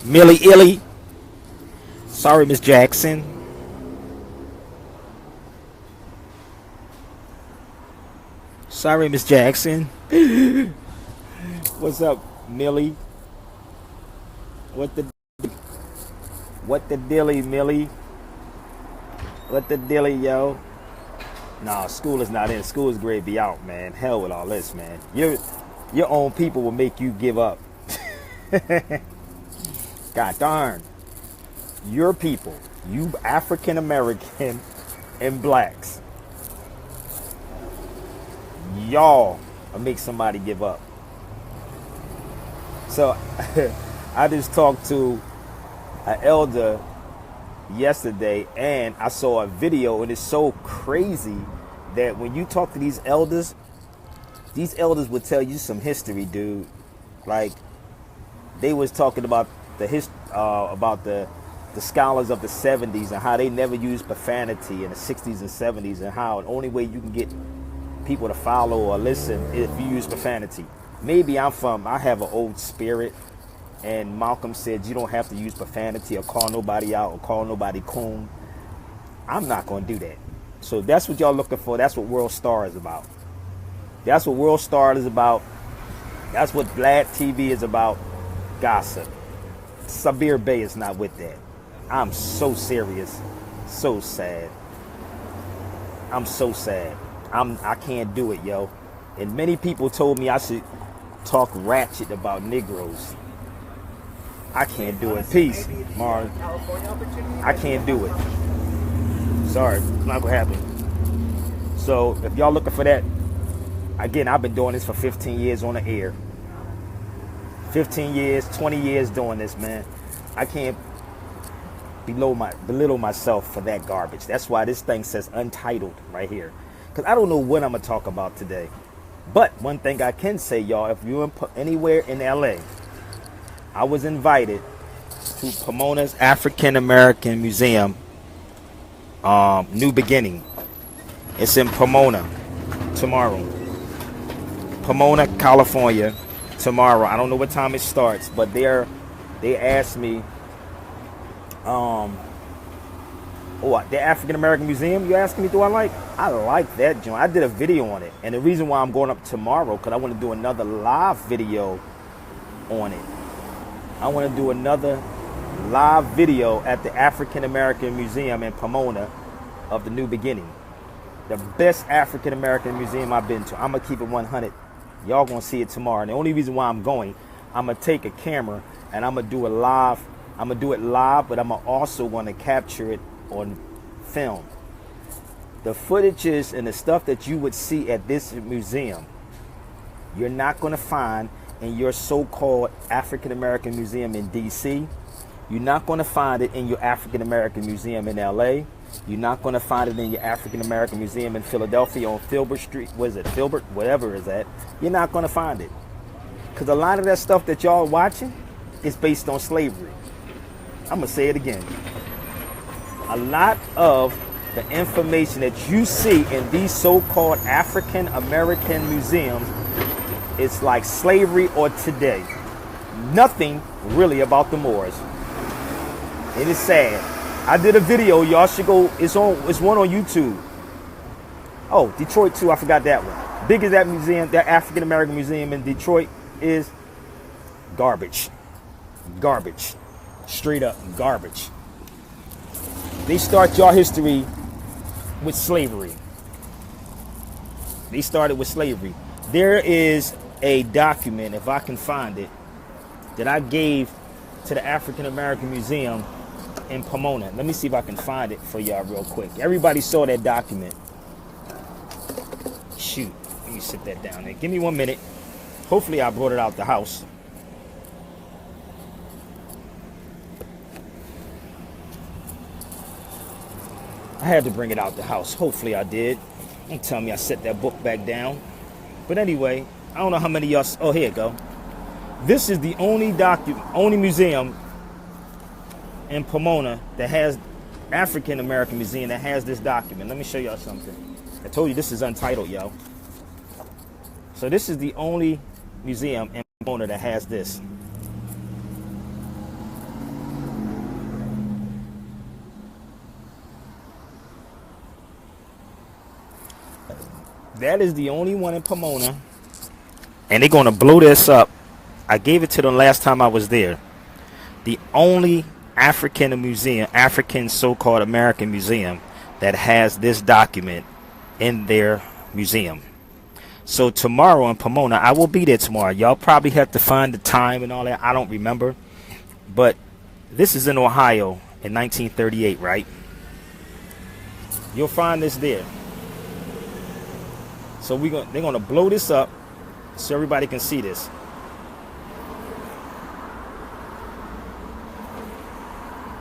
Millie Illy. Sorry, Miss Jackson. Sorry, Miss Jackson. What's up, Millie? What the dilly, Millie? What the dilly, yo? Nah, school is not in. School is great. Be out, man. Hell with all this, man. Your own people will make you give up. God darn. Your people, you African American and blacks, y'all will make somebody give up. So I just talked to an elder yesterday and I saw a video, and it's so crazy that when you talk to these elders would tell you some history, dude. Like, they was talking about the scholars of the 70s and how they never used profanity in the 60s and 70s, and how the only way you can get people to follow or listen is if you use profanity. Maybe I have an old spirit, and Malcolm said you don't have to use profanity or call nobody out or call nobody coon. I'm not going to do that. So that's what y'all looking for. That's what World Star is about. That's what World Star is about. That's what Vlad TV is about. Gossip. Sabir Bey is not with that. I'm so serious. So sad. I'm so sad. I can't do it, yo. And many people told me I should talk ratchet about Negroes. I can't do it. Peace, Mark. I can't do it. Sorry, it's not gonna happen. So if y'all looking for that, again, I've been doing this for 15 years on the air. 15 years, 20 years doing this, man. I can't belittle myself for that garbage. That's why this thing says Untitled right here. Because I don't know what I'm going to talk about today. But one thing I can say, y'all, if you're anywhere in LA, I was invited to Pomona's African American Museum, New Beginning. It's in Pomona tomorrow. Pomona, California, tomorrow. I don't know what time it starts, but they asked me, the African American Museum, you asking me, do I like? I like that joint. I did a video on it. And the reason why I'm going up tomorrow, because I want to do another live video on it. I want to do another live video at the African American Museum in Pomona of the New Beginning. The best African American museum I've been to. I'm going to keep it 100. Y'all going to see it tomorrow. And the only reason why I'm going, I'm going to take a camera and I'm going to do it live. I'm going to do it live, but I'm also going to capture it on film. The footages and the stuff that you would see at this museum, you're not going to find in your so-called African American museum in DC. You're not going to find it in your African American museum in LA. You're not going to find it in your African American museum in Philadelphia on Filbert Street. What is it? Filbert? Whatever is that. You're not going to find it. Because a lot of that stuff that y'all are watching is based on slavery. I'm going to say it again. A lot of the information that you see in these so-called African American museums is like slavery or today. Nothing really about the Moors. It is sad. I did a video. Y'all should go. It's one on YouTube. Oh, Detroit too. I forgot that one. Big as that museum, that African American museum in Detroit is, garbage. Garbage. Straight up garbage. They start your history with slavery. They started with slavery. There is a document, if I can find it, that I gave to the African American Museum in Pomona. Let me see if I can find it for y'all real quick. Everybody saw that document. Shoot, let me sit that down there. Give me 1 minute. Hopefully I brought it out the house. I had to bring it out the house. Hopefully I did. Don't tell me I set that book back down. But anyway, I don't know how many of y'all. Oh, here you go. This is the only museum in Pomona that has, African American museum that has this document. Let me show y'all something. I told you this is Untitled, yo. So this is the only museum in Pomona that has this. That is the only one in Pomona. And they're going to blow this up. I gave it to them last time I was there. The only African so-called American museum that has this document in their museum. So tomorrow in Pomona, I will be there tomorrow. Y'all probably have to find the time and all that. I don't remember. But this is in Ohio in 1938, right? You'll find this there. So they're going to blow this up so everybody can see this.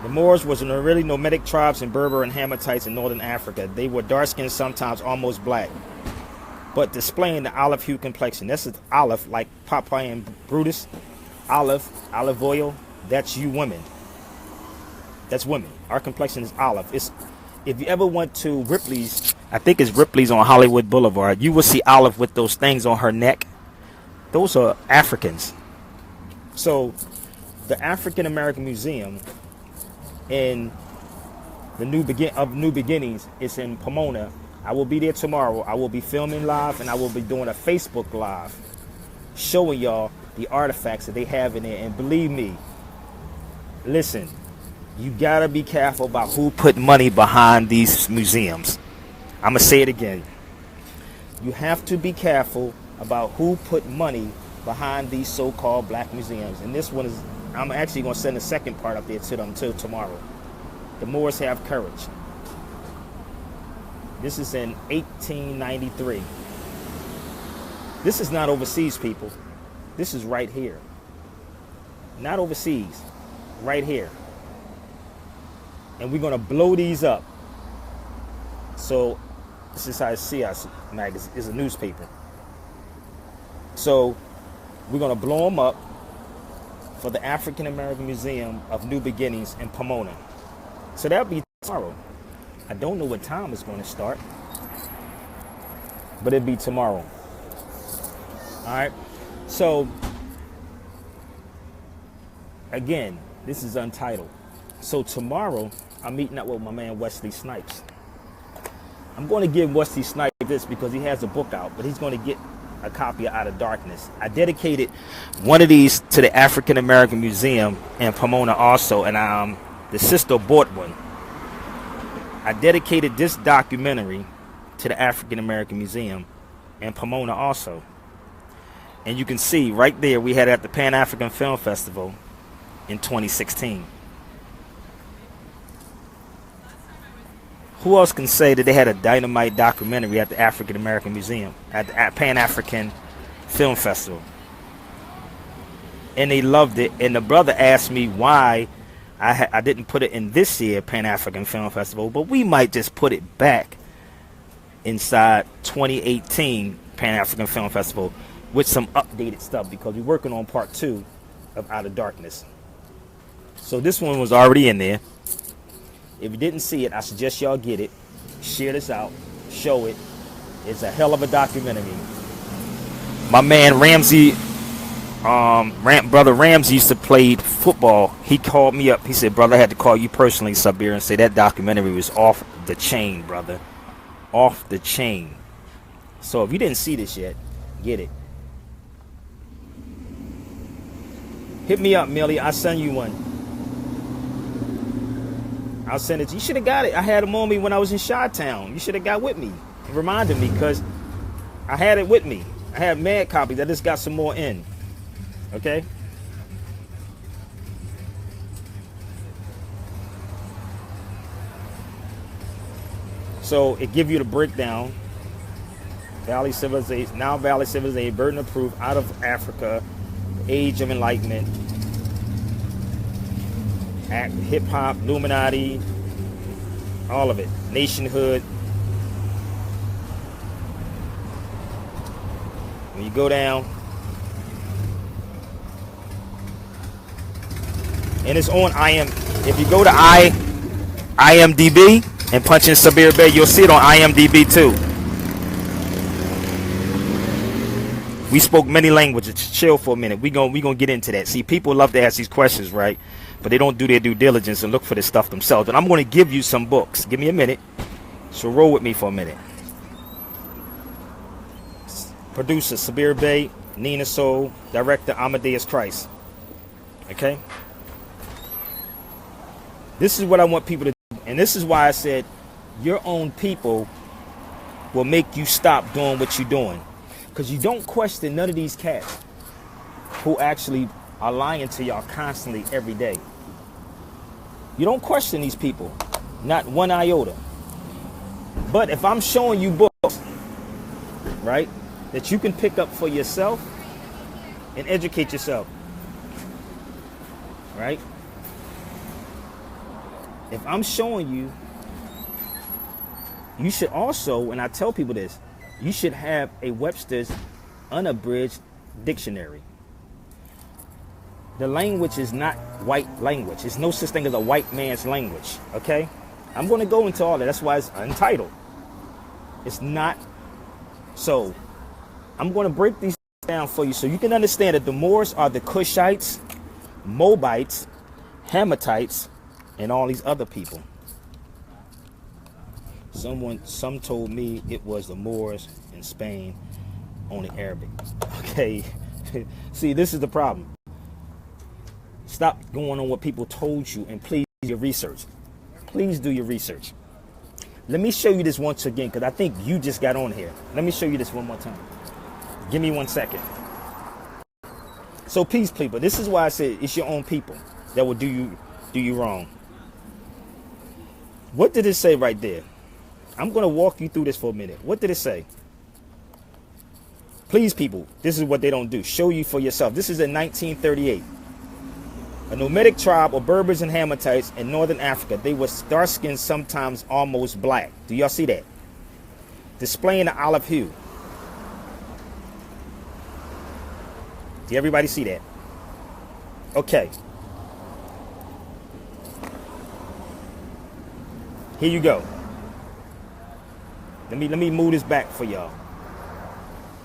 The Moors was an really nomadic tribes in Berber and Hamites in northern Africa. They were dark-skinned, sometimes almost black, but displaying the olive hue complexion. This is olive, like Popeye and Brutus. Olive oil. That's you women. That's women. Our complexion is olive. If you ever went to Ripley's, I think it's Ripley's on Hollywood Boulevard, you will see Olive with those things on her neck. Those are Africans. So the African American Museum in the New Beginnings is in Pomona. I will be there tomorrow. I will be filming live, and I will be doing a Facebook live showing y'all the artifacts that they have in there. And believe me, listen, you gotta be careful about who put money behind these museums. I'm gonna say it again. You have to be careful about who put money behind these so-called black museums. And this one is, I'm actually gonna send the second part up there to them till tomorrow. The Moors Have Courage. This is in 1893. This is not overseas, people. This is right here. Not overseas, right here. And we're gonna blow these up. So this is how I see us magazine. It's a newspaper. So we're gonna blow them up for the African American Museum of New Beginnings in Pomona. So that'll be tomorrow. I don't know what time it's going to start, but it'll be tomorrow. All right. So again, this is Untitled. So tomorrow, I'm meeting up with my man Wesley Snipes. I'm going to give Wesley Snipes this because he has a book out, but he's going to get a copy of Out of Darkness. I dedicated one of these to the African American Museum in Pomona also, and the sister bought one. I dedicated this documentary to the African American Museum in Pomona also. And you can see right there, we had it at the Pan African Film Festival in 2016. Who else can say that they had a dynamite documentary at the African American Museum, at the Pan African Film Festival? And they loved it. And the brother asked me why I didn't put it in this year Pan African Film Festival, but we might just put it back inside 2018 Pan African Film Festival with some updated stuff, because we're working on part 2 of Out of Darkness. So this one was already in there. If you didn't see it, I suggest y'all get it. Share this out. Show it. It's a hell of a documentary. My man Ramsey, brother Ramsey used to play football. He called me up. He said, brother, I had to call you personally, Sabir, and say that documentary was off the chain, brother. Off the chain. So if you didn't see this yet, get it. Hit me up, Millie. I'll send you one. I'll send it. You should have got it. I had them on me when I was in Chi-Town. You should have got with me. It reminded me, because I had it with me. I had mad copies. I just got some more in. Okay? So it gives you the breakdown. Valley Civilization, now Valley Civilization, burden of proof, out of Africa, Age of Enlightenment, hip hop, Illuminati, all of it, nationhood. When you go down, and it's on if you go to IMDb and punch in Sabir Bey, you'll see it on IMDb too. We spoke many languages. Chill for a minute. We gonna get into that. See, people love to ask these questions, right? But they don't do their due diligence and look for this stuff themselves. And I'm going to give you some books. Give me a minute. So roll with me for a minute. producer Sabir Bey, Nina Soul, director Amadeus Christ. Okay? This is what I want people to do. And this is why I said your own people will make you stop doing what you're doing. Because you don't question none of these cats who actually are lying to y'all constantly every day. You don't question these people, not one iota. But if I'm showing you books, right, that you can pick up for yourself and educate yourself, right? If I'm showing you, you should also, and I tell people this, you should have a Webster's unabridged dictionary. The language is not white language. There's no such thing as a white man's language, okay? I'm going to go into all that. That's why it's untitled. It's not. So I'm going to break these down for you so you can understand that the Moors are the Cushites, Moabites, Hamathites, and all these other people. Some told me it was the Moors in Spain, only Arabic. Okay. See, this is the problem. Stop going on what people told you and please do your research. Please do your research. Let me show you this once again because I think you just got on here. Let me show you this one more time. Give me 1 second. So peace, people. This is why I said it's your own people that will do you wrong. What did it say right there? I'm going to walk you through this for a minute. What did it say? Please, people, this is what they don't do. Show you for yourself. This is in 1938. A nomadic tribe of Berbers and Hamathites in northern Africa. They were dark-skinned, sometimes almost black. Do y'all see that? Displaying the olive hue. Do everybody see that? Okay. Here you go. Let me move this back for y'all.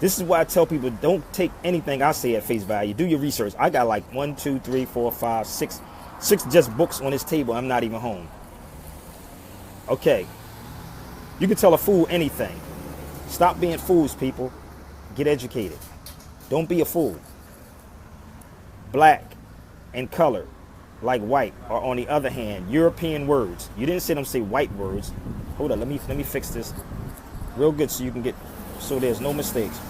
This is why I tell people don't take anything I say at face value. Do your research. I got like 1, 2, 3, 4, 5, 6 just books on this table. I'm not even home. Okay. You can tell a fool anything. Stop being fools, people. Get educated. Don't be a fool. Black and color, like white, are on the other hand European words. You didn't see them say white words. Hold on, let me fix this real good so you can get, so there's no mistakes.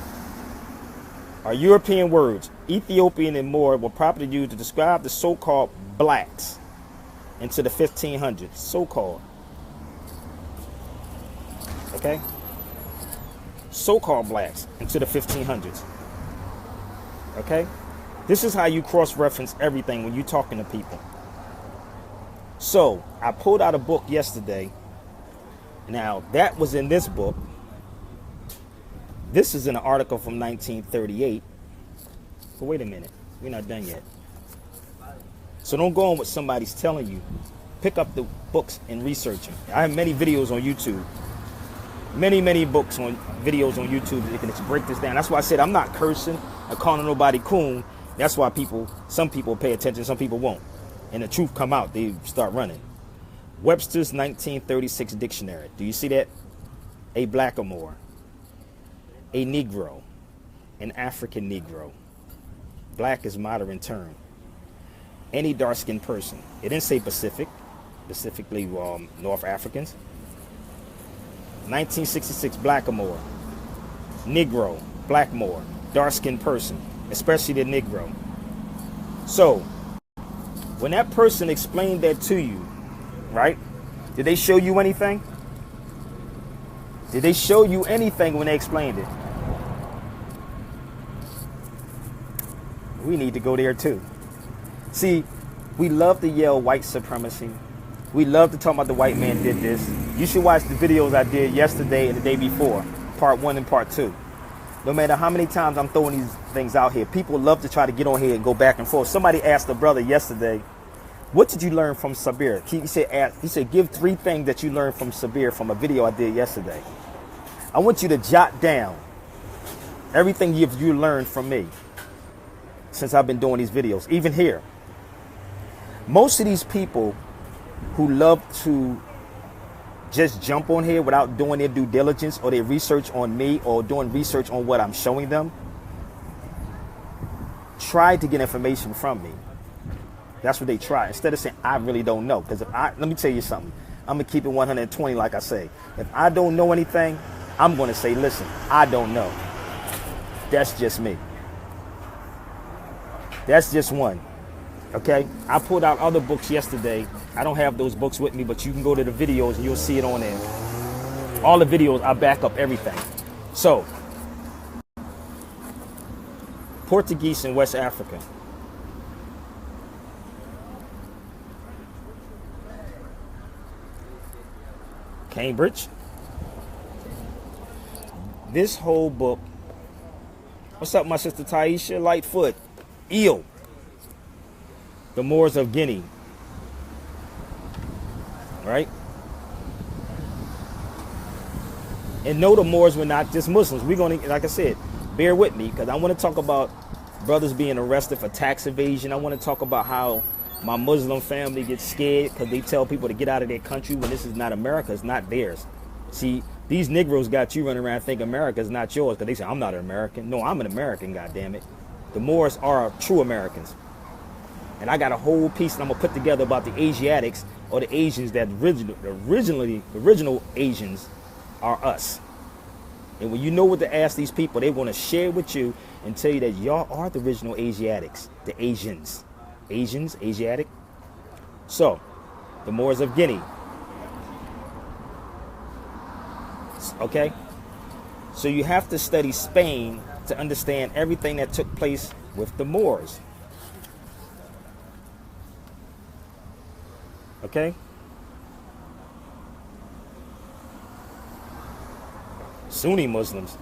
Are European words. Ethiopian and Moor were properly used to describe the so-called blacks into the 1500s. So-called. Okay? So-called blacks into the 1500s. Okay? This is how you cross-reference everything when you're talking to people. So, I pulled out a book yesterday. Now, that was in this book. This is an article from 1938. But wait a minute. We're not done yet. So don't go on what somebody's telling you. Pick up the books and research them. I have many videos on YouTube. Many books on videos on YouTube that can break this down. That's why I said I'm not cursing or calling nobody coon. That's why some people pay attention, some people won't. And the truth come out, they start running. Webster's 1936 dictionary. Do you see that? A blackamoor, a Negro, an African Negro. Black is modern term. Any dark-skinned person. It didn't say Pacific, specifically North Africans. 1966 blackamoor, Negro, blackmoor, dark-skinned person, especially the Negro. So, when that person explained that to you, right? Did they show you anything? Did they show you anything when they explained it? We need to go there too. See, we love to yell white supremacy. We love to talk about the white man did this. You should watch the videos I did yesterday and the day before, part 1 and part 2. No matter how many times I'm throwing these things out here, people love to try to get on here and go back and forth. Somebody asked a brother yesterday, what did you learn from Sabir? He said, give 3 things that you learned from Sabir from a video I did yesterday. I want you to jot down everything you learned from me since I've been doing these videos, even here. Most of these people who love to just jump on here without doing their due diligence or their research on me or doing research on what I'm showing them, try to get information from me. That's what they try. Instead of saying, I really don't know. Because let me tell you something. I'm going to keep it 120 like I say. If I don't know anything, I'm going to say, listen, I don't know. That's just me. That's just one. Okay? I pulled out other books yesterday. I don't have those books with me, but you can go to the videos and you'll see it on there. All the videos, I back up everything. So, Portuguese in West Africa. Cambridge. This whole book. What's up, my sister Taisha Lightfoot? Eel. The Moors of Guinea. Right? And no, the Moors were not just Muslims. We're going to, like I said, bear with me because I want to talk about brothers being arrested for tax evasion. I want to talk about how my Muslim family gets scared because they tell people to get out of their country when this is not America. It's not theirs. See, these Negroes got you running around thinking America is not yours because they say, I'm not an American. No, I'm an American, goddammit. The Moors are true Americans. And I got a whole piece that I'm going to put together about the Asiatics or the Asians that original Asians are us. And when you know what to ask these people, they want to share with you and tell you that y'all are the original Asiatics, the Asians. Asians, Asiatic. So, the Moors of Guinea. Okay? So you have to study Spain to understand everything that took place with the Moors. Okay? Sunni Muslims.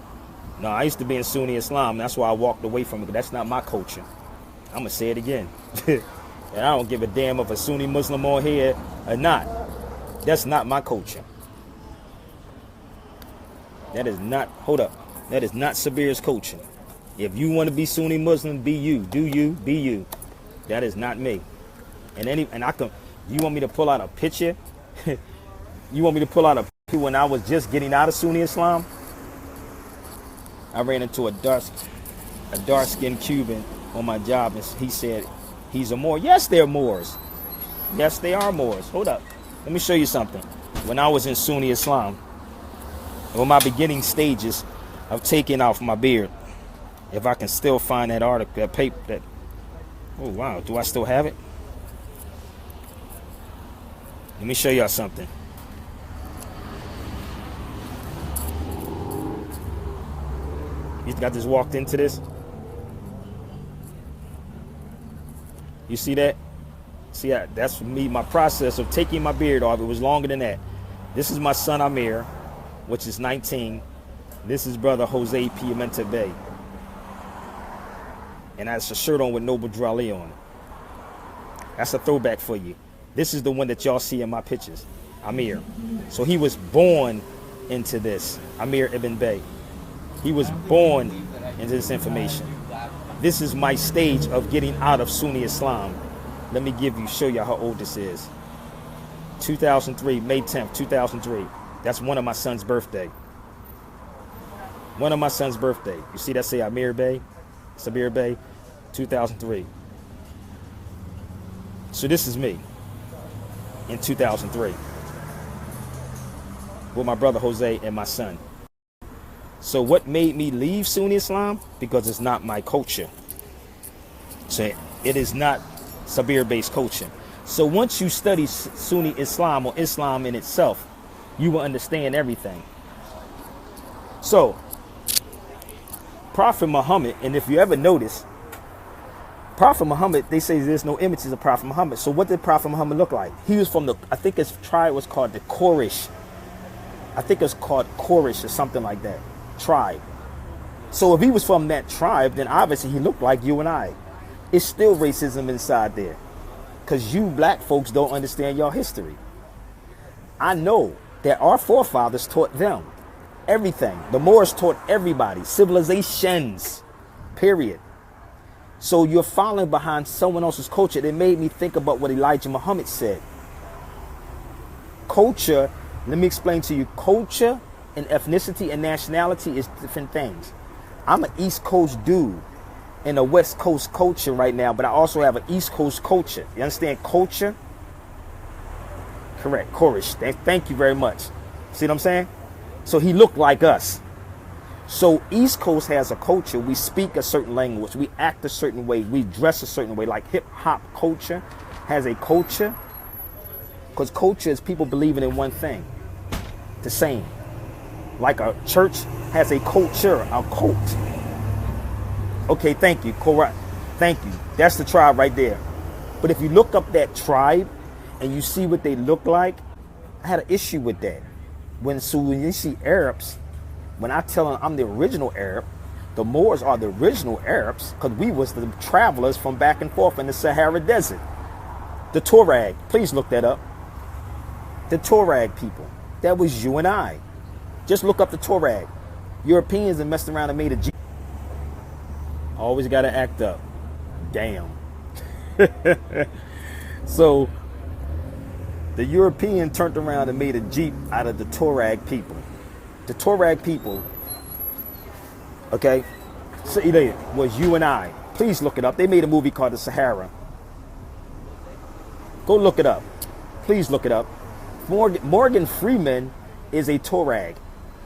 No, I used to be in Sunni Islam. That's why I walked away from it. That's not my culture. I'm going to say it again. And I don't give a damn if a Sunni Muslim on here or not. That's not my culture. That is not, hold up. That is not Sabir's culture. If you want to be Sunni Muslim, be you. Do you, be you. That is not me. And I can, you want me to pull out a picture? You want me to pull out a picture when I was just getting out of Sunni Islam? I ran into a dark-skinned Cuban on my job, and he said, he's a Moor. Yes, they're Moors. Yes, they are Moors. Hold up. Let me show you something. When I was in Sunni Islam, on my beginning stages of taking off my beard, if I can still find that article, that paper, that, oh, wow, do I still have it? Let me show y'all something. You got just walked into this. You see that? See, that's for me, my process of taking my beard off. It was longer than that. This is my son Amir, which is 19. This is brother Jose Pimenta Bay. And that's a shirt on with Noble Drew Ali on it. That's a throwback for you. This is the one that y'all see in my pictures, Amir. So he was born into this, Amir Ibn Bay. He was born into this information. This is my stage of getting out of Sunni Islam. Let me show you how old this is. 2003, May 10th, 2003. That's one of my son's birthday. One of my son's birthday. You see that say Amir Bay? Sabir Bay, 2003. So this is me in 2003 with my brother Jose and my son. So what made me leave Sunni Islam? Because it's not my culture. So it is not Sabir-based culture. So once you study Sunni Islam or Islam in itself, you will understand everything. So Prophet Muhammad, and if you ever notice, Prophet Muhammad, they say there's no images of Prophet Muhammad. So what did Prophet Muhammad look like? He was from I think his tribe was called the Quraysh. I think it's called Quraysh or something like that. Tribe. So if he was from that tribe, then obviously he looked like you and I. It's still racism inside there. Because you black folks don't understand your history. I know that our forefathers taught them everything. The Moors taught everybody. Civilizations. Period. So you're following behind someone else's culture. It made me think about what Elijah Muhammad said. Culture Let me explain to you. Culture and ethnicity and nationality is different things. I'm an East Coast dude in a West Coast culture right now, but I also have an East Coast culture. You understand culture? Correct. Korish. Thank you very much. See what I'm saying? So he looked like us. So East Coast has a culture. We speak a certain language. We act a certain way. We dress a certain way. Like hip hop culture has a culture. Because culture is people believing in one thing. The same. Like a church has a culture, a cult. Okay, thank you. Correct. Thank you. That's the tribe right there. But if you look up that tribe and you see what they look like, I had an issue with that. When you see Arabs, when I tell them I'm the original Arab, the Moors are the original Arabs because we was the travelers from back and forth in the Sahara Desert. The Tuareg, please look that up. The Tuareg people, that was you and I. Just look up the Tuareg. Europeans that messed around and made a Jeep. Always got to act up. Damn. So the European turned around and made a Jeep out of the Tuareg people. The Tuareg people, okay, so it was you and I. Please look it up. They made a movie called The Sahara. Go look it up. Please look it up. Morgan Freeman is a Tuareg.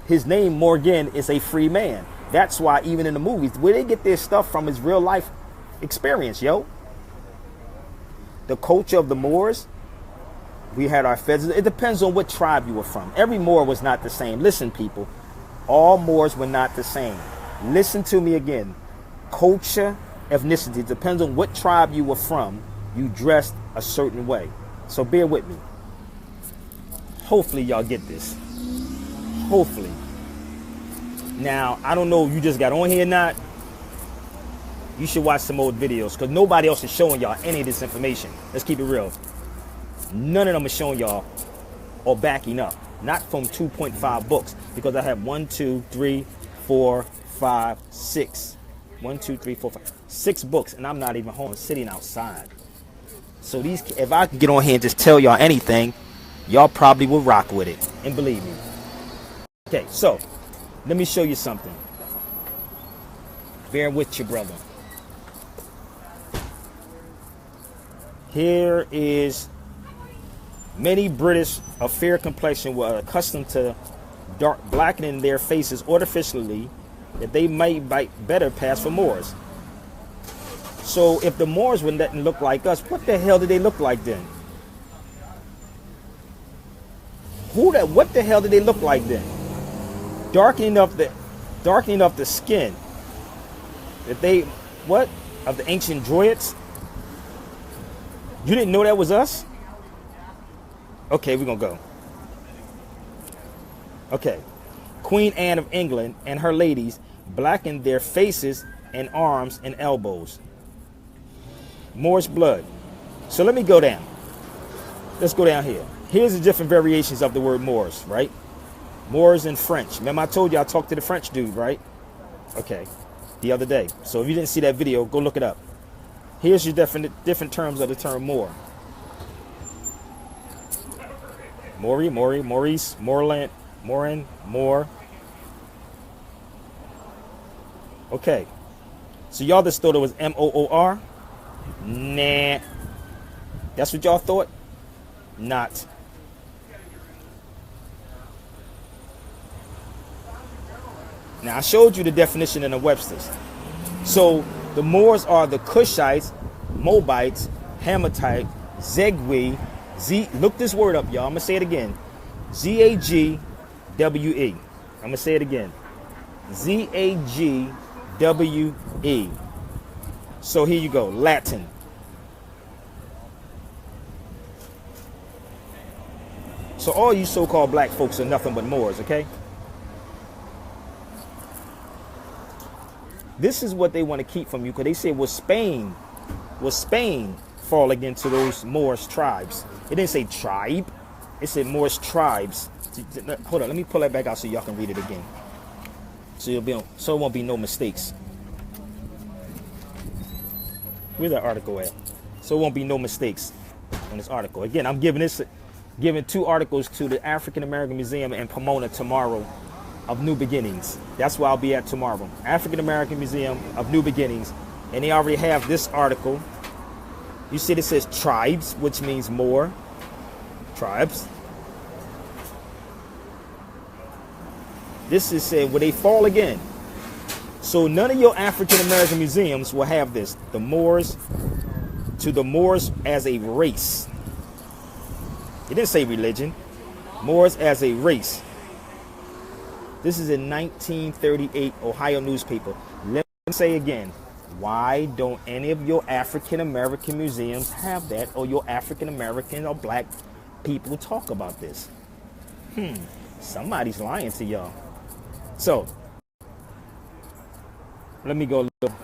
His name, Morgan, is a free man. That's why even in the movies, where they get their stuff from is real life experience, yo. The culture of the Moors, we had our feds. It depends on what tribe you were from. Every Moor was not the same. Listen, people, all Moors were not the same. Listen to me again. Culture, ethnicity, it depends on what tribe you were from. You dressed a certain way. So bear with me. Hopefully y'all get this. Hopefully. Now, I don't know if you just got on here or not. You should watch some old videos because nobody else is showing y'all any of this information. Let's keep it real. None of them are showing y'all or backing up. Not from 2.5 books because I have 1, 2, 3, 4, 5, 6. 1, 2, 3, 4, 5. 6 books and I'm not even home, sitting outside. So these, if I could get on here and just tell y'all anything, y'all probably will rock with it. And believe me. Okay, so let me show you something. Bear with your brother. Here is many British of fair complexion were accustomed to dark blackening their faces artificially that they might better pass for Moors. So if the Moors were letting look like us, what the hell did they look like then? What the hell did they look like then? Darkening of the skin. That they, what? Of the ancient Druids? You didn't know that was us? Okay, we're gonna go. Okay. Queen Anne of England and her ladies blackened their faces and arms and elbows. Moorish blood. So let me go down. Let's go down here. Here's the different variations of the word Moors, right? Moors in French. Remember I told you I talked to the French dude, right? Okay. The other day. So if you didn't see that video, go look it up. Here's your different terms of the term Moor. Maury, Maurice, Moorland, Morin, Moor. Okay. So y'all just thought it was M-O-O-R? Nah. That's what y'all thought? Not. Now I showed you the definition in the Webster's. So the Moors are the Cushites, Moabites, Hamathite, Zegwe, look this word up, y'all. I'm going to say it again. Z-A-G-W-E. I'm going to say it again. Z-A-G-W-E. So here you go. Latin. So all you so-called black folks are nothing but Moors, okay? This is what they want to keep from you because they say, was Spain falling into those Moorish tribes? It didn't say tribe. It said Moorish tribes. Hold on, let me pull that back out so y'all can read it again. So it won't be no mistakes. Where's that article at? So it won't be no mistakes on this article. Again, I'm giving this giving 2 articles to the African American Museum in Pomona tomorrow of New Beginnings. That's where I'll be at tomorrow. African American Museum of New Beginnings. And they already have this article. You see it says tribes, which means more. Tribes. This is said, will they fall again? So none of your African American museums will have this. The Moors, to the Moors as a race. It didn't say religion. Moors as a race. This is in 1938 Ohio newspaper. Let me say again, why don't any of your African American museums have that, or your African American or black people talk about this? Somebody's lying to y'all. So, let me go a little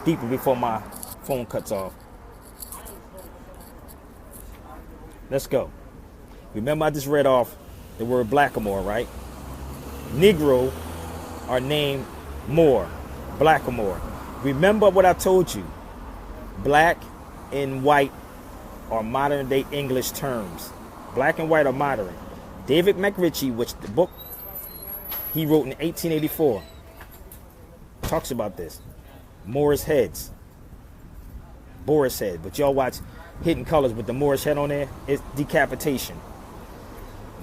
deeper before my phone cuts off. Let's go. Remember, I just read off the word blackamoor, right? Negro are named Moor, blackamoor. Remember what I told you. Black and white are modern day English terms. Black and white are modern. David McRitchie, which the book he wrote in 1884, talks about this. Moorish heads. Boar's head. But y'all watch Hidden Colors with the Moorish head on there. It's decapitation.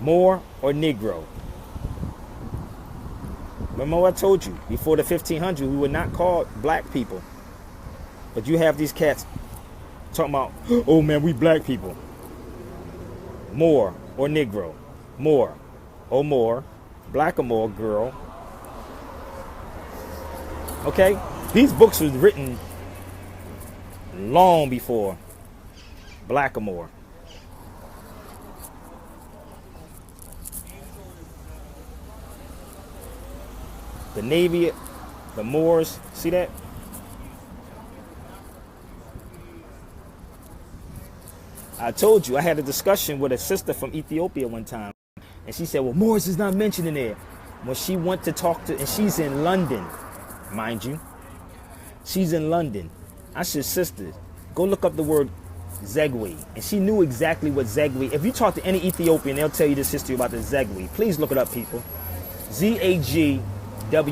Moor or Negro. Remember what I told you? Before the 1500s, we were not called black people. But you have these cats talking about, oh man, we black people. Moor or Negro. Moor or Moor. Blackamoor girl. Okay? These books was written long before blackamoor. The Navy, the Moors, see that? I told you, I had a discussion with a sister from Ethiopia one time. And she said, well, Moors is not mentioned in there. When she went to talk to, and she's in London, mind you. She's in London. I said, sister, go look up the word Zegwe. And she knew exactly what Zegwe. If you talk to any Ethiopian, they'll tell you this history about the Zegwe. Please look it up, people. Zagwe. I'm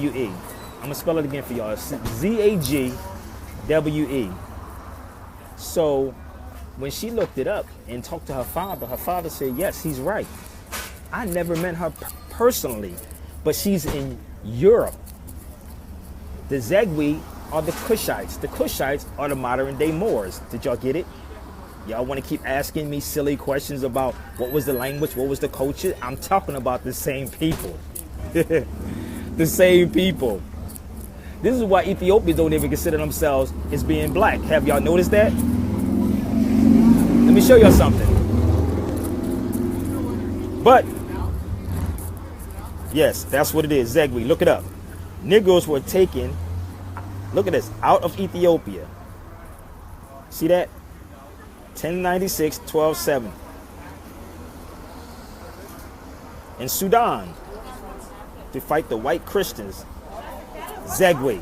going to spell it again for y'all. Zagwe. So when she looked it up and talked to her father said, yes, he's right. I never met her personally, but she's in Europe. The Zegwe are the Cushites. The Cushites are the modern day Moors. Did y'all get it? Y'all want to keep asking me silly questions about what was the language, what was the culture? I'm talking about the same people. The same people. This is why Ethiopians don't even consider themselves as being black. Have y'all noticed that? Let me show y'all something. But yes, that's what it is. Zegwe. Look it up. Negroes were taken, look at this, out of Ethiopia. See that? 1096, 12/7. In Sudan, to fight the white Christians. Zegwe.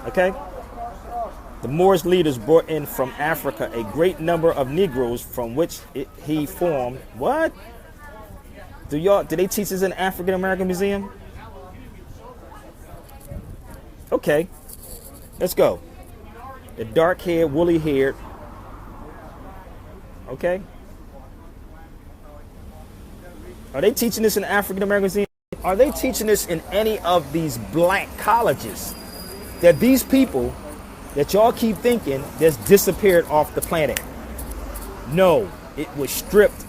Okay? The Moorish leaders brought in from Africa a great number of Negroes from which he formed. What? Do they teach this in the African American Museum? Okay. Let's go. The dark haired, woolly haired. Okay. Are they teaching this in the African American Museum? Are they teaching this in any of these black colleges? That these people that y'all keep thinking that's disappeared off the planet. No, it was stripped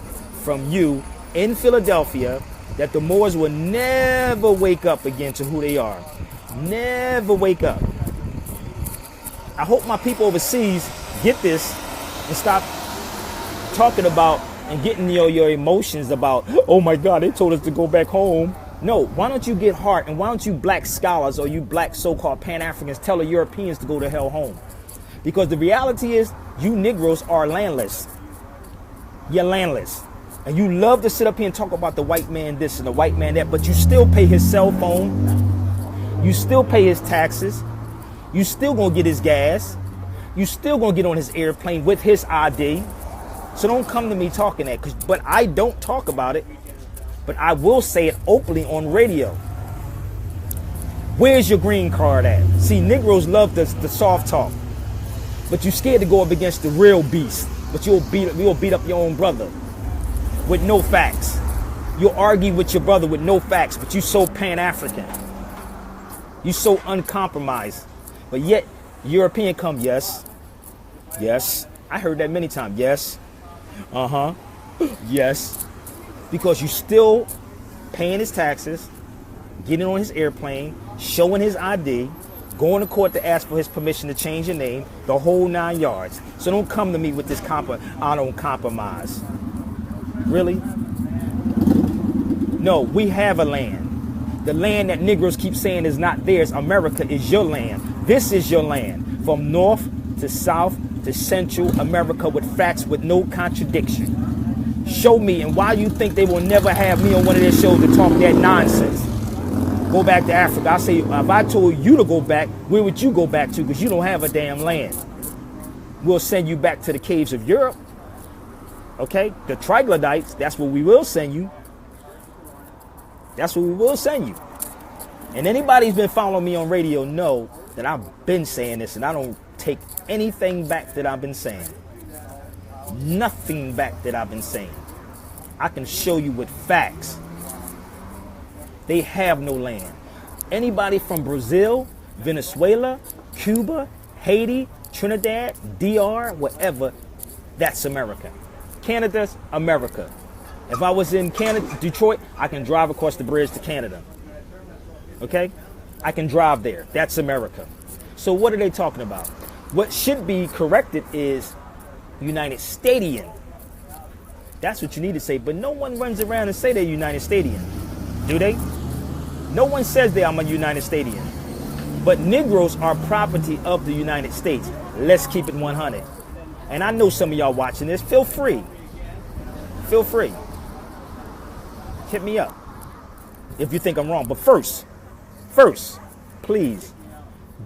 from you in Philadelphia, that the Moors will never wake up again to who they are. Never wake up. I hope my people overseas get this and stop talking about and getting your emotions about, oh my God, they told us to go back home. No, why don't you get heart, and why don't you black scholars or you black so-called Pan-Africans tell the Europeans to go to hell home? Because the reality is, you Negroes are landless. You're landless. And you love to sit up here and talk about the white man this and the white man that, but you still pay his cell phone. You still pay his taxes. You still gonna get his gas. You still gonna get on his airplane with his ID. So don't come to me talking that, but I don't talk about it, but I will say it openly on radio. Where's your green card at? See, Negroes love the soft talk, but you're scared to go up against the real beast. But you'll beat up your own brother with no facts. You'll argue with your brother with no facts, but you so Pan-African. You so uncompromised. But yet, European come, yes. Yes. I heard that many times. Yes. Uh-huh. Yes. Because you still paying his taxes, getting on his airplane, showing his ID, going to court to ask for his permission to change your name, the whole 9 yards. So don't come to me with this I don't compromise. Really? No, we have a land. The land that Negroes keep saying is not theirs. America is your land. This is your land. From north to south to Central America with facts, with no contradiction. Show me, and why you think they will never have me on one of their shows to talk that nonsense. Go back to Africa. I say, if I told you to go back, where would you go back to? Because you don't have a damn land. We'll send you back to the caves of Europe. Okay? The troglodytes, that's where we will send you. That's what we will send you. And anybody who's been following me on radio know that I've been saying this, and I don't take anything back that I've been saying. Nothing back that I've been saying. I can show you with facts. They have no land. Anybody from Brazil, Venezuela, Cuba, Haiti, Trinidad, DR, whatever, that's America. Canada's America. If I was in Canada, Detroit, I can drive across the bridge to Canada. Okay? I can drive there. That's America. So what are they talking about? What should be corrected is United Stadian. That's what you need to say. But no one runs around and say they're United Stadian. Do they? No one says I'm a United Stadian. But Negroes are property of the United States. Let's keep it 100. And I know some of y'all watching this. Feel free. Feel free. Hit me up if you think I'm wrong. But first, please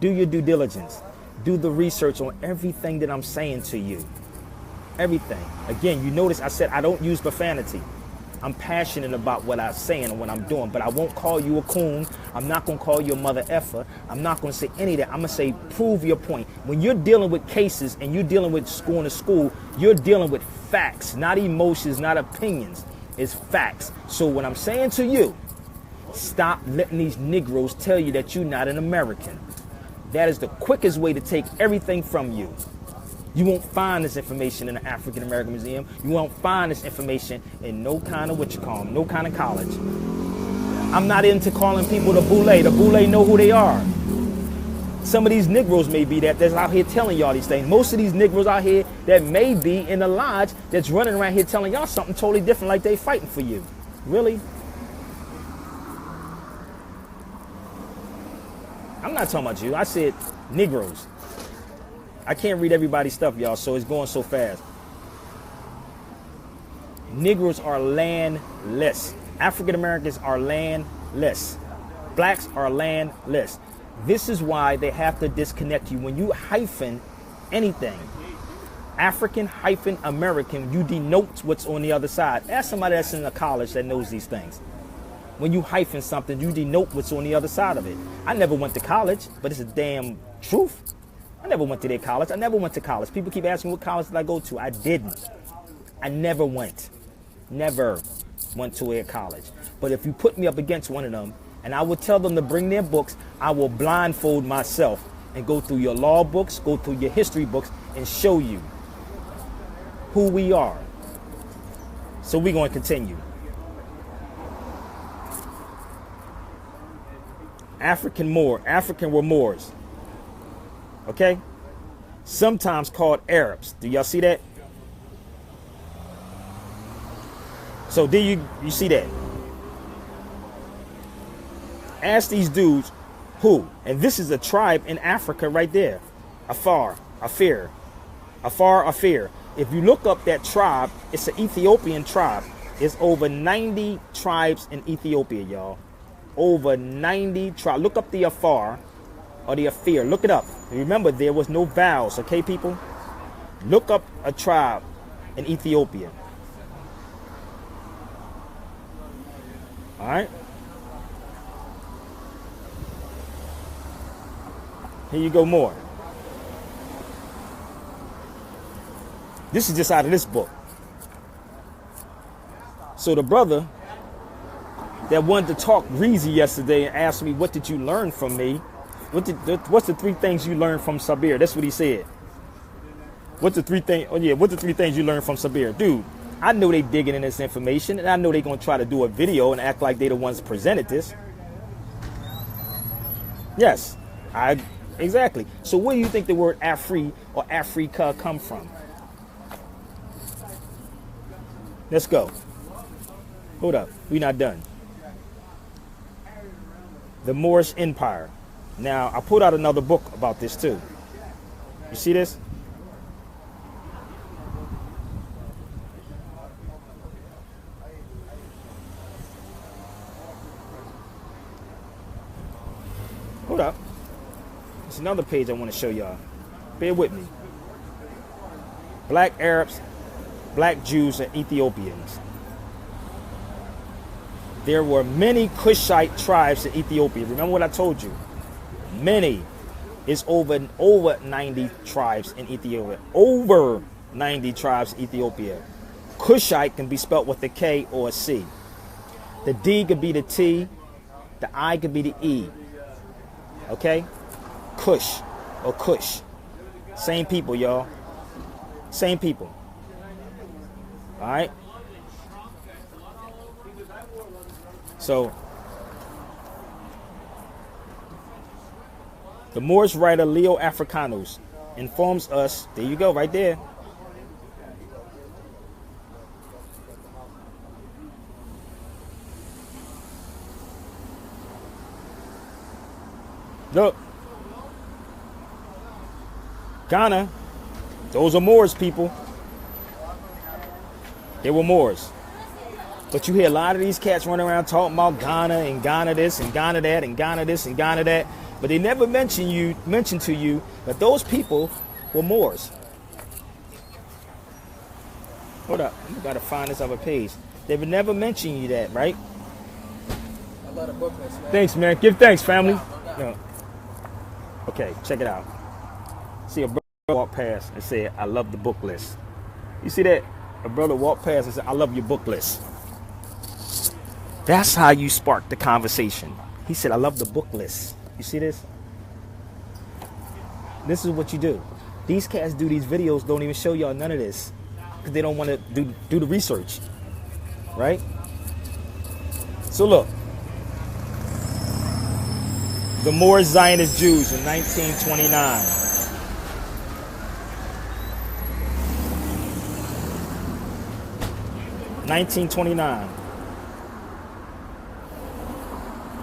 do your due diligence. Do the research on everything that I'm saying to you. Everything. Again, you notice I said I don't use profanity. I'm passionate about what I'm saying and what I'm doing, but I won't call you a coon. I'm not going to call you a mother effer. I'm not going to say any of that. I'm going to say, prove your point. When you're dealing with cases and you're dealing with going to school, you're dealing with facts, not emotions, not opinions. It's facts. So what I'm saying to you, stop letting these Negroes tell you that you're not an American. That is the quickest way to take everything from you. You won't find this information in the African American Museum. You won't find this information in no kind of no kind of college. I'm not into calling people the boule. The boule know who they are. Some of these Negroes may be that's out here telling y'all these things. Most of these Negroes out here that may be in the lodge that's running around here telling y'all something totally different, like they fighting for you. Really? I'm not talking about you. I said Negroes. I can't read everybody's stuff, y'all, so it's going so fast. Negroes are landless. African Americans are landless. Blacks are landless. This is why they have to disconnect you. When you hyphen anything, African hyphen American, you denote what's on the other side. Ask somebody that's in a college that knows these things. When you hyphen something, you denote what's on the other side of it. I never went to college, but it's a damn truth. I never went to their college. I never went to college. People keep asking what college did I go to. I didn't. I never went. Never went to a college. But if you put me up against one of them, and I would tell them to bring their books, I will blindfold myself and go through your law books, go through your history books, and show you who we are. So we're going to continue. African were Moors. Okay? Sometimes called Arabs. Do y'all see that? So do you see that? Ask these dudes who, and this is a tribe in Africa right there. Afar. If you look up that tribe, it's an Ethiopian tribe. It's over 90 tribes in Ethiopia, y'all. Over 90 tribes. Look up the Afar or the Afir. Look it up. Remember, there was no vowels, okay, people? Look up a tribe in Ethiopia. All right. Here you go more. This is just out of this book. So the brother that wanted to talk greasy yesterday and asked me, what did you learn from me? What's the 3 things you learned from Sabir? That's what he said. What's the 3 things? Oh yeah, what's the 3 things you learned from Sabir? Dude, I know they digging in this information, and I know they're gonna try to do a video and act like they the ones presented this. Yes, exactly. So where do you think the word Afri or Africa come from? Let's go. Hold up, we're not done. The Moorish Empire. Now, I put out another book about this too. You see this? Hold up. There's another page I want to show y'all. Bear with me. Black Arabs, Black Jews, and Ethiopians. There were many Cushite tribes in Ethiopia. Remember what I told you? Many. It's over 90 tribes in Ethiopia. Over 90 tribes in Ethiopia. Cushite can be spelled with a K or a C. The D could be the T. The I could be the E. Okay? Kush or Kush. Same people, y'all. Same people. All right? So, the Moorish writer Leo Africanus informs us, there you go, right there. Look. Ghana, those are Moors, people. They were Moors. But you hear a lot of these cats running around talking about Ghana and Ghana this and Ghana that and Ghana this and Ghana that. But they never mention to you that those people were Moors. Hold up, I gotta find this other page. They would never mention you that, right? I love the booklets, man. Thanks, man. Give thanks, family. No. Okay, check it out. See a brother walk past and say, I love the book list. You see that? A brother walked past and said, I love your book list. That's how you spark the conversation. He said, I love the book list. You see this? This is what you do. These cats do these videos, don't even show y'all none of this. Because they don't want to do the research. Right? So look. The Moorish Zionist Jews in 1929. (1929).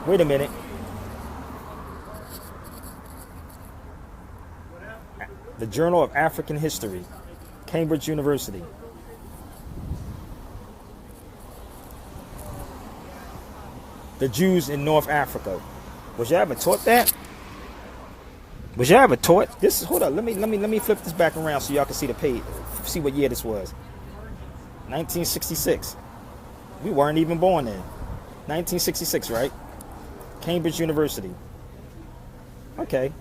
Wait a minute. The Journal of African History, Cambridge University. The Jews in North Africa. Was you ever taught that? Was you ever taught this? Hold up, let me flip this back around so y'all can see the page. See what year this was. 1966. We weren't even born then. 1966, right? Cambridge University. Okay.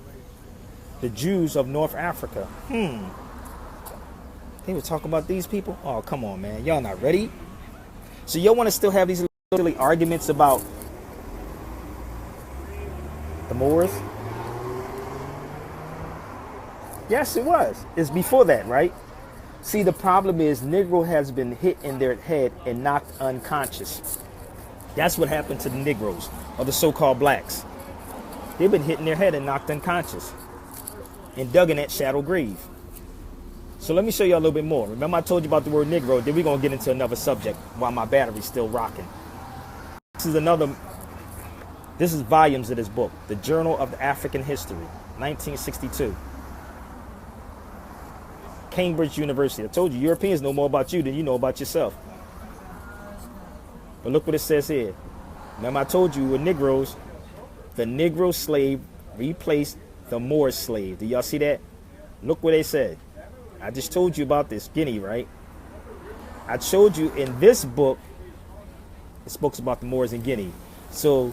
The Jews of North Africa. They were talking about these people? Oh, come on, man. Y'all not ready? So y'all want to still have these silly arguments about the Moors? Yes, it was. It's before that, right? See, the problem is Negro has been hit in their head and knocked unconscious. That's what happened to the Negroes, or the so-called blacks. They've been hit in their head and knocked unconscious and dug in that shadow grave. So let me show you a little bit more. Remember I told you about the word Negro, then we're going to get into another subject while my battery's still rocking. This is volumes of this book, The Journal of African History, 1962. Cambridge University. I told you, Europeans know more about you than you know about yourself. But look what it says here. Remember I told you with Negroes, the Negro slave replaced the Moorish slave. Do y'all see that? Look what they said. I just told you about this Guinea, right? I showed you in this book, it speaks about the Moors in Guinea. So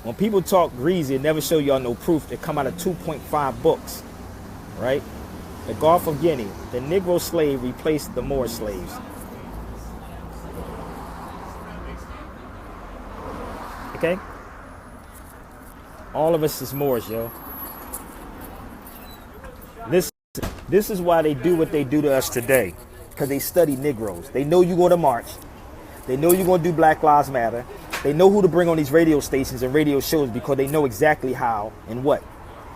when people talk greasy, it never show y'all no proof. They come out of 2.5 books, right? The Gulf of Guinea, the Negro slave replaced the Moor slaves. Okay? All of us is Moors, yo. This is why they do what they do to us today. Because they study Negroes. They know you're going to march. They know you're going to do Black Lives Matter. They know who to bring on these radio stations and radio shows because they know exactly how and what.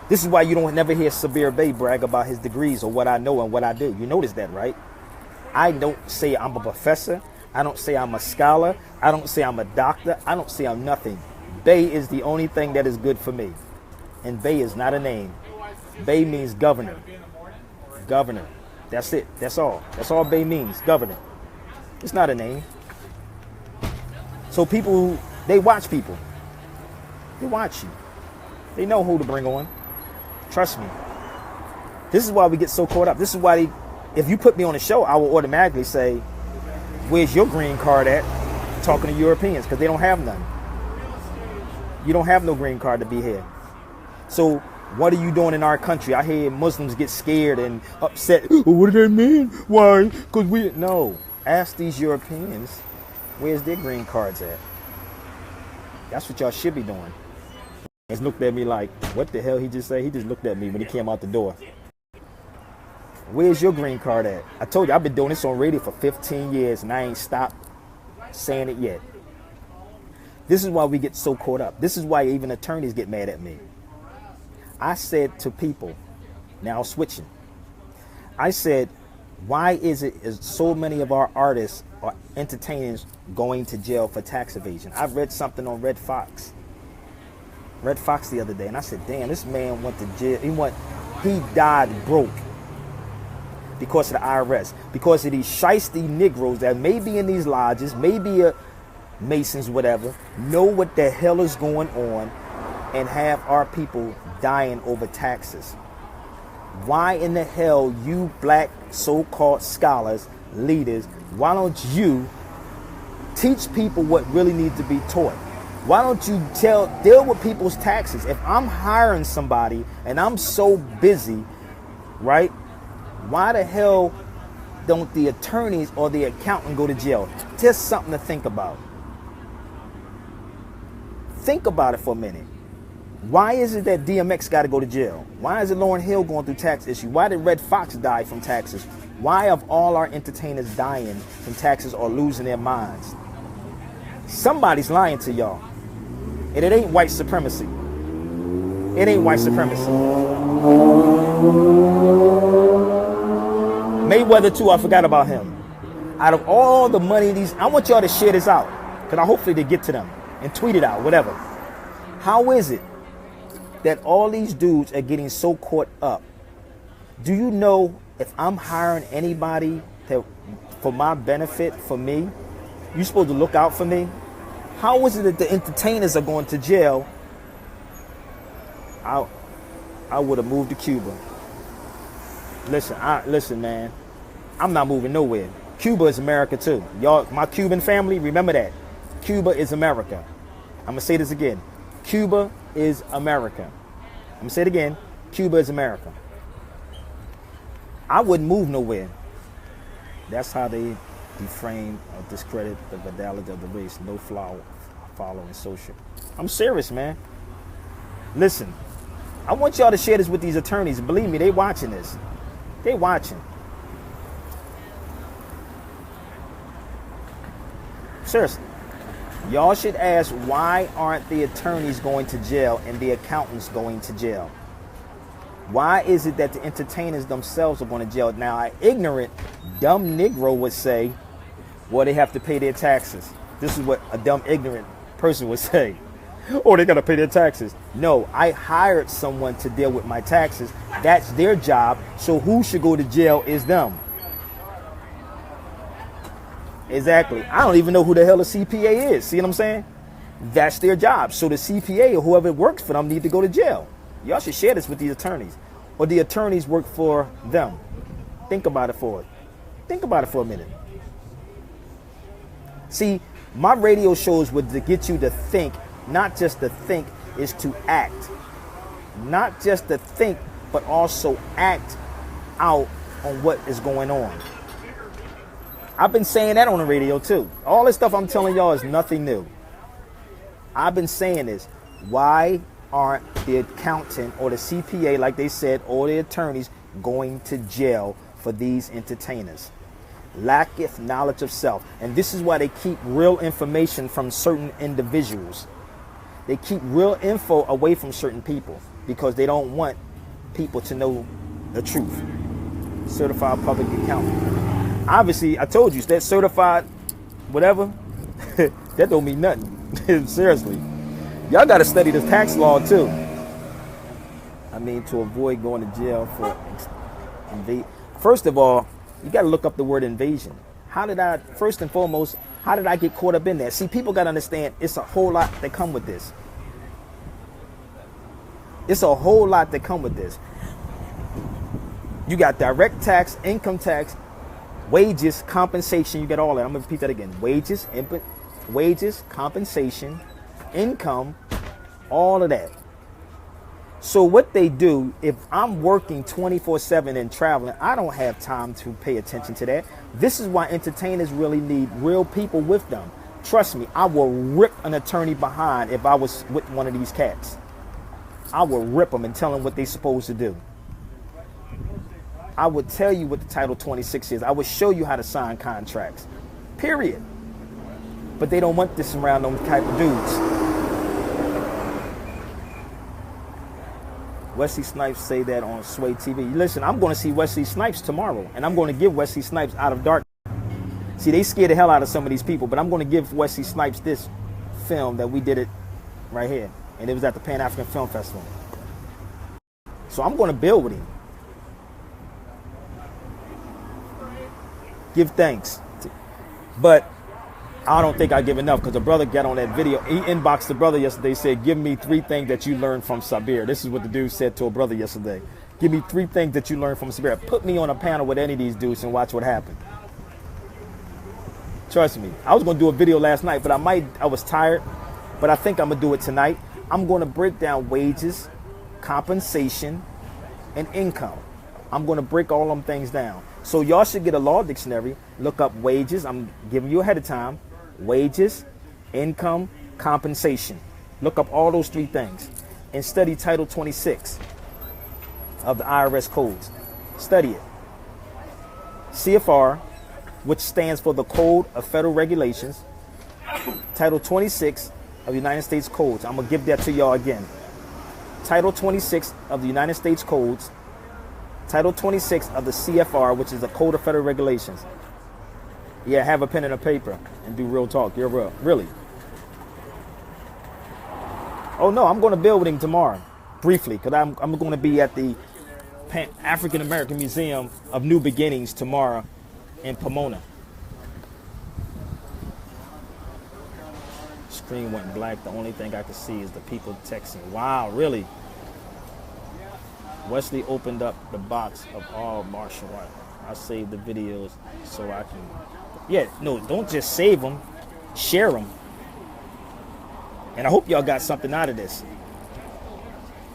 This is why you don't never hear Sabir Bey brag about his degrees or what I know and what I do. You notice that, right? I don't say I'm a professor. I don't say I'm a scholar. I don't say I'm a doctor. I don't say I'm nothing. Bey is the only thing that is good for me. And Bey is not a name. Bey means governor. Governor. That's it. That's all. That's all Bey means. Governor. It's not a name. So people, they watch people. They watch you. They know who to bring on. Trust me. This is why we get so caught up. This is why if you put me on a show, I will automatically say, where's your green card at? Talking to Europeans, because they don't have none. You don't have no green card to be here. So what are you doing in our country? I hear Muslims get scared and upset. Oh, what do they mean? Why? Because we... No. Ask these Europeans, where's their green cards at? That's what y'all should be doing. He's looked at me like, what the hell he just say? He just looked at me when he came out the door. Where's your green card at? I told you, I've been doing this on radio for 15 years and I ain't stopped saying it yet. This is why we get so caught up. This is why even attorneys get mad at me. I said to people, now switching, I said, why is so many of our artists or entertainers going to jail for tax evasion? I've read something on Red Fox the other day, and I said, damn, this man went to jail. He died broke because of the IRS, because of these shiesty Negroes that may be in these lodges, maybe Masons, whatever, know what the hell is going on and have our people dying over taxes. Why in the hell, you black so-called scholars, leaders, why don't you teach people what really needs to be taught? Why don't you deal with people's taxes? If I'm hiring somebody and I'm so busy, right? Why the hell don't the attorneys or the accountant go to jail? Just something to think about. Think about it for a minute. Why is it that DMX got to go to jail? Why is it Lauryn Hill going through tax issue? Why did Red Fox die from taxes? Why are all our entertainers dying from taxes or losing their minds? Somebody's lying to y'all. And it ain't white supremacy. It ain't white supremacy. Mayweather too, I forgot about him. Out of all the money I want y'all to share this out. Because hopefully they get to them and tweet it out, whatever. How is it that all these dudes are getting so caught up? Do you know if I'm hiring anybody for my benefit, for me, you're supposed to look out for me? How is it that the entertainers are going to jail? I would have moved to Cuba. Listen, man. I'm not moving nowhere. Cuba is America too. Y'all, my Cuban family, remember that. Cuba is America. I'm going to say this again. Cuba is America. I'm going to say it again. Cuba is America. I wouldn't move nowhere. That's how they deframe or discredit the validity of the race. No following social. I'm serious, man. Listen, I want y'all to share this with these attorneys. Believe me, they watching this. They watching. Seriously. Y'all should ask, why aren't the attorneys going to jail and the accountants going to jail? Why is it that the entertainers themselves are going to jail? Now, an ignorant, dumb Negro would say, well, they have to pay their taxes. This is what a dumb, ignorant person would say. Oh, they got to pay their taxes. No, I hired someone to deal with my taxes. That's their job. So who should go to jail is them. Exactly. I don't even know who the hell a CPA is. See what I'm saying? That's their job. So the CPA or whoever works for them need to go to jail. Y'all should share this with the attorneys. Or the attorneys work for them. Think about it for a minute. See, my radio shows would to get you to think, not just to think, is to act. Not just to think, but also act out on what is going on. I've been saying that on the radio too. All this stuff I'm telling y'all is nothing new. I've been saying this. Why aren't the accountant or the CPA, like they said, or the attorneys going to jail for these entertainers? Lacketh knowledge of self. And this is why they keep real information from certain individuals. They keep real info away from certain people because they don't want people to know the truth. Certified public accountant. Obviously, I told you, that certified whatever, that don't mean nothing. Seriously. Y'all got to study the tax law too. I mean, to avoid going to jail for invade. First of all, you got to look up the word invasion. First and foremost, how did I get caught up in that? See, people got to understand it's a whole lot that come with this. It's a whole lot that come with this. You got direct tax, income tax, wages, compensation. You got all that. I'm going to repeat that again. Wages, compensation, income, all of that. So what they do, if I'm working 24/7 and traveling, I don't have time to pay attention to that. This is why entertainers really need real people with them. Trust me, I will rip an attorney behind if I was with one of these cats. I will rip them and tell them what they're supposed to do. I would tell you what the Title 26 is. I would show you how to sign contracts. Period. But they don't want this around them type of dudes. Wesley Snipes say that on Sway TV. Listen, I'm going to see Wesley Snipes tomorrow, and I'm going to give Wesley Snipes Out of Darkness. See, they scared the hell out of some of these people, but I'm going to give Wesley Snipes this film that we did it right here, and it was at the Pan-African Film Festival. So I'm going to build with him. Give thanks. But I don't think I give enough because the brother got on that video. He inboxed the brother yesterday, said, give me 3 things that you learned from Sabir. This is what the dude said to a brother yesterday. Give me 3 things that you learned from Sabir. Put me on a panel with any of these dudes and watch what happened. Trust me. I was going to do a video last night, but I was tired. But I think I'm going to do it tonight. I'm going to break down wages, compensation, and income. I'm going to break all them things down. So y'all should get a law dictionary. Look up wages. I'm giving you ahead of time. Wages, income, compensation. Look up all those 3 things and study Title 26 of the IRS codes. Study it. CFR, which stands for the Code of Federal Regulations. Title 26 of the United States Codes. I'm going to give that to y'all again. Title 26 of the United States Codes. Title 26 of the CFR, which is the Code of Federal Regulations. Yeah, have a pen and a paper and do real talk. You're real. Really. Oh, no, I'm going to build with him tomorrow, briefly, because I'm going to be at the African American Museum of New Beginnings tomorrow in Pomona. Screen went black. The only thing I could see is the people texting. Wow, really? Wesley opened up the box of all martial art. I saved the videos so I can... Yeah, no, don't just save them. Share them. And I hope y'all got something out of this.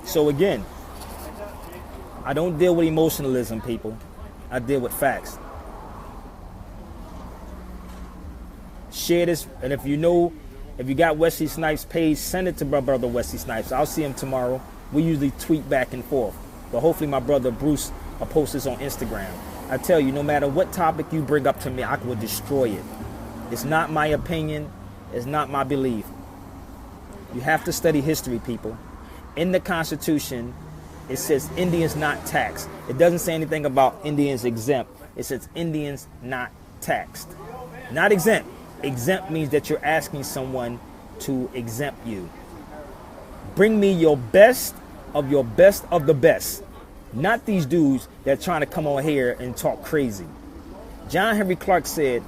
So again, I don't deal with emotionalism, people. I deal with facts. Share this, and if you got Wesley Snipes' page, send it to my brother Wesley Snipes. I'll see him tomorrow. We usually tweet back and forth. But hopefully my brother Bruce will post this on Instagram. I tell you, no matter what topic you bring up to me, I will destroy it. It's not my opinion. It's not my belief. You have to study history, people. In the Constitution, it says Indians not taxed. It doesn't say anything about Indians exempt. It says Indians not taxed. Not exempt. Exempt means that you're asking someone to exempt you. Bring me your best of the best. Not these dudes that are trying to come on here and talk crazy. John Henry Clark said,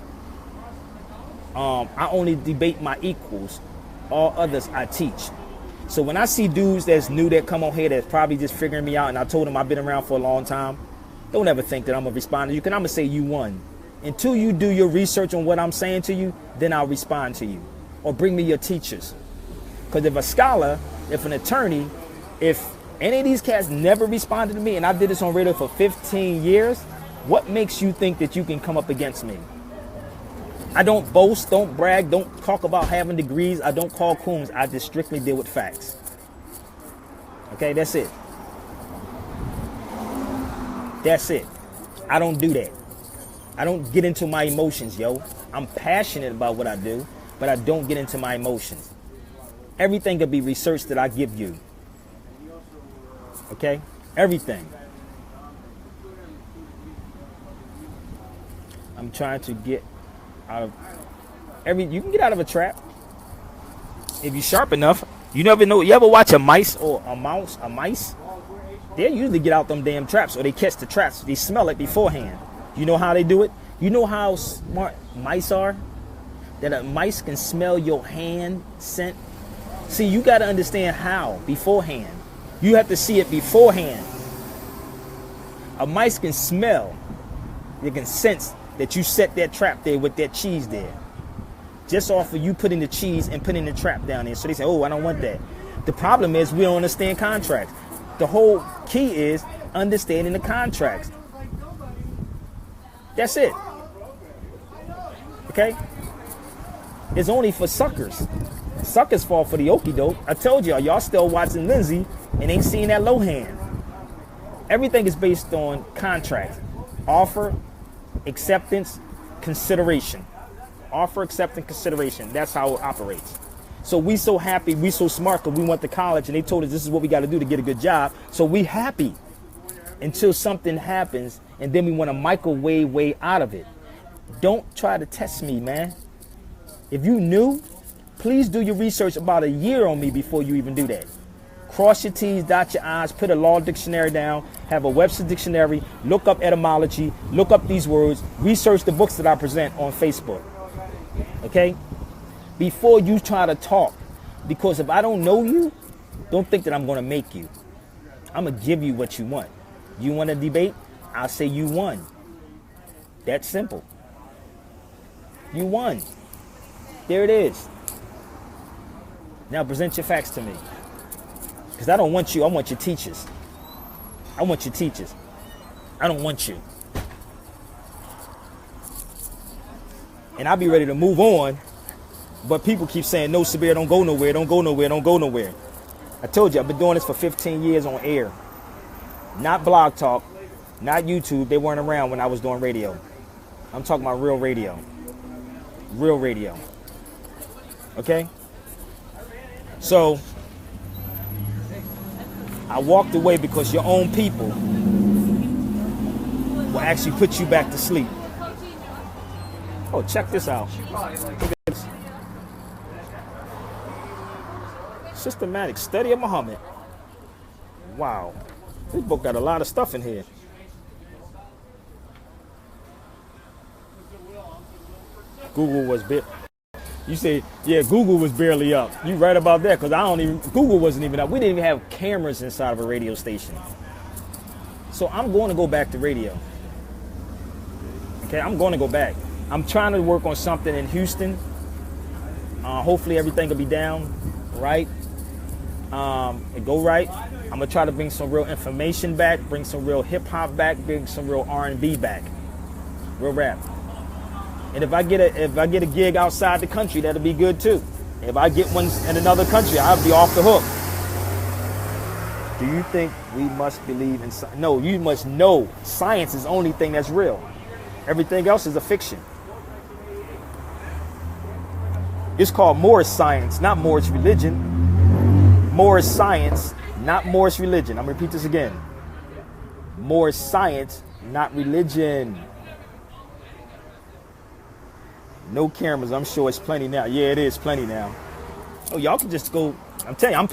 I only debate my equals. All others I teach. So when I see dudes that's new that come on here that's probably just figuring me out, and I told them I've been around for a long time, don't ever think that I'm going to respond to you, because I'm going to say you won. Until you do your research on what I'm saying to you, then I'll respond to you. Or bring me your teachers. Because if a scholar, if an attorney, if any of these cats never responded to me, and I did this on radio for 15 years, what makes you think that you can come up against me? I don't boast, don't brag, don't talk about having degrees. I don't call coons. I just strictly deal with facts. Okay, that's it. That's it. I don't do that. I don't get into my emotions, yo. I'm passionate about what I do, but I don't get into my emotions. Everything could be research that I give you. Okay? Everything. I'm trying to get out of you can get out of a trap if you're sharp enough. You never know. You ever watch a mice or a mice? They usually get out them damn traps, or they catch the traps. They smell it beforehand. You know how they do it? You know how smart mice are? That a mice can smell your hand scent. See, you got to understand how beforehand. You have to see it beforehand. A mice can smell. They can sense that you set that trap there with that cheese there. Just off of you putting the cheese and putting the trap down there. So they say, oh, I don't want that. The problem is we don't understand contracts. The whole key is understanding the contracts. That's it. Okay? It's only for suckers. Suckers fall for the okie doke. I told y'all still watching Lindsay and ain't seeing that low hand. Everything is based on contracts. Offer, acceptance, consideration. Offer, acceptance, consideration. That's how it operates. So we so happy, we so smart because we went to college and they told us this is what we got to do to get a good job. So we happy until something happens and then we want to microwave way out of it. Don't try to test me, man. If you knew, please do your research about a year on me before you even do that. Cross your T's, dot your I's, put a law dictionary down, have a Webster dictionary, look up etymology, look up these words, research the books that I present on Facebook. Okay? Before you try to talk. Because if I don't know you, don't think that I'm going to make you. I'm going to give you what you want. You want to debate? I'll say you won. That's simple. You won. There it is. Now present your facts to me. Because I don't want you. I want your teachers. I want your teachers. I don't want you. And I'll be ready to move on. But people keep saying, no, Sabir, don't go nowhere, don't go nowhere, don't go nowhere. I told you, I've been doing this for 15 years on air. Not Blog Talk, not YouTube. They weren't around when I was doing radio. I'm talking about real radio. Real radio. Okay? So, I walked away because your own people will actually put you back to sleep. Oh, check this out. Systematic Study of Muhammad. Wow. This book got a lot of stuff in here. Google was you say, yeah, Google was barely up. You right about that, because Google wasn't even up. We didn't even have cameras inside of a radio station. So I'm going to go back to radio. Okay, I'm going to go back. I'm trying to work on something in Houston. Hopefully everything will be down right. And go right. I'm gonna try to bring some real information back, bring some real hip hop back, bring some real R&B back, real rap. And if I get a gig outside the country, that'll be good too. If I get one in another country, I'll be off the hook. Do you think we must believe in science? No, you must know science is the only thing that's real. Everything else is a fiction. It's called Moorish science, not Moorish religion. Moorish science, not Moorish religion. I'm going to repeat this again. Moorish science, not religion. No cameras. I'm sure it's plenty now. Yeah, it is plenty now. Oh, y'all can just go. I'm telling you, I'm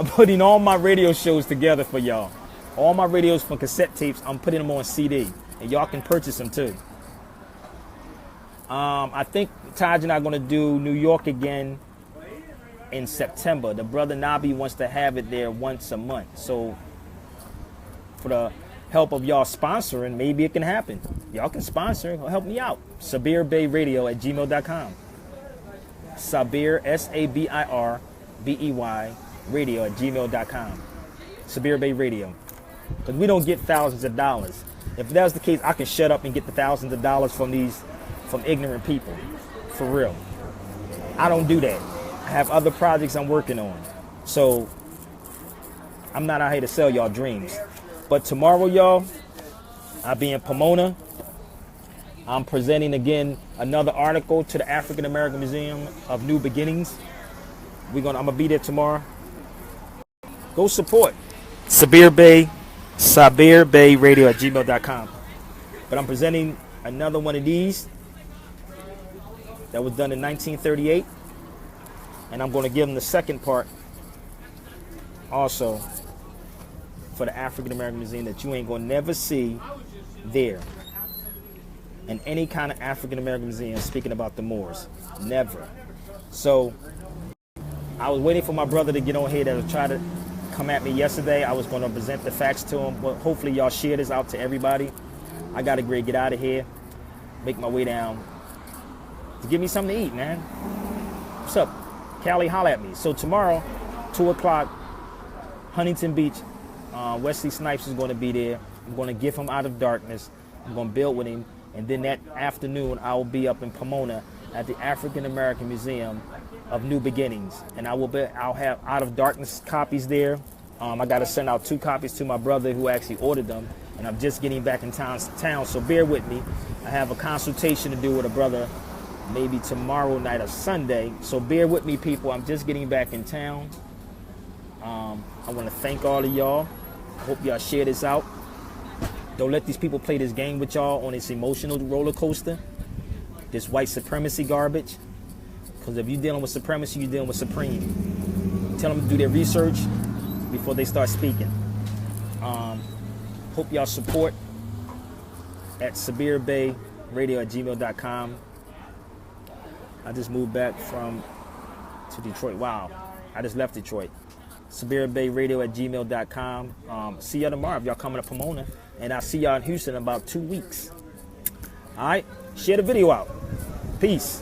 putting all my radio shows together for y'all. All my radios from cassette tapes, I'm putting them on CD. And y'all can purchase them too. I think Taj and I are going to do New York again in September. The brother Nabi wants to have it there once a month. So for help of y'all sponsoring, maybe it can happen. Y'all can sponsor or help me out. SabirBayRadio@gmail.com. Sabir, SABIRBEY, radio@gmail.com. Sabir Bay Radio. Because we don't get thousands of dollars. If that was the case, I can shut up and get the thousands of dollars from ignorant people. For real. I don't do that. I have other projects I'm working on. So I'm not out here to sell y'all dreams. But tomorrow, y'all, I'll be in Pomona. I'm presenting again another article to the African American Museum of New Beginnings. I'm gonna be there tomorrow. Go support Sabir Bay Radio@gmail.com. But I'm presenting another one of these that was done in 1938, and I'm going to give them the second part also for the African American Museum that you ain't going to never see there in any kind of African American museum speaking about the Moors. Never. So I was waiting for my brother to get on here that was trying to come at me yesterday. I was going to present the facts to him, but hopefully y'all share this out to everybody. I got to get out of here, make my way down to give me something to eat, man. What's up? Cali, holla at me. So tomorrow, 2 o'clock, Huntington Beach, Wesley Snipes is going to be there. I'm going to give him Out of Darkness. I'm going to build with him. And then that afternoon, I will be up in Pomona at the African American Museum of New Beginnings. And I'll have Out of Darkness copies there. I got to send out 2 copies to my brother who actually ordered them. And I'm just getting back in town, so bear with me. I have a consultation to do with a brother maybe tomorrow night or Sunday. So bear with me, people. I'm just getting back in town. I want to thank all of y'all. I hope y'all share this out. Don't let these people play this game with y'all on this emotional roller coaster, this white supremacy garbage. Because if you're dealing with supremacy, you're dealing with supreme. Tell them to do their research before they start speaking. Hope y'all support at SabirBayRadio@gmail.com. I just moved back to Detroit. Wow, I just left Detroit. SabirBayRadio@gmail.com. See y'all tomorrow if y'all coming to Pomona. And I'll see y'all in Houston in about 2 weeks. All right, share the video out. Peace.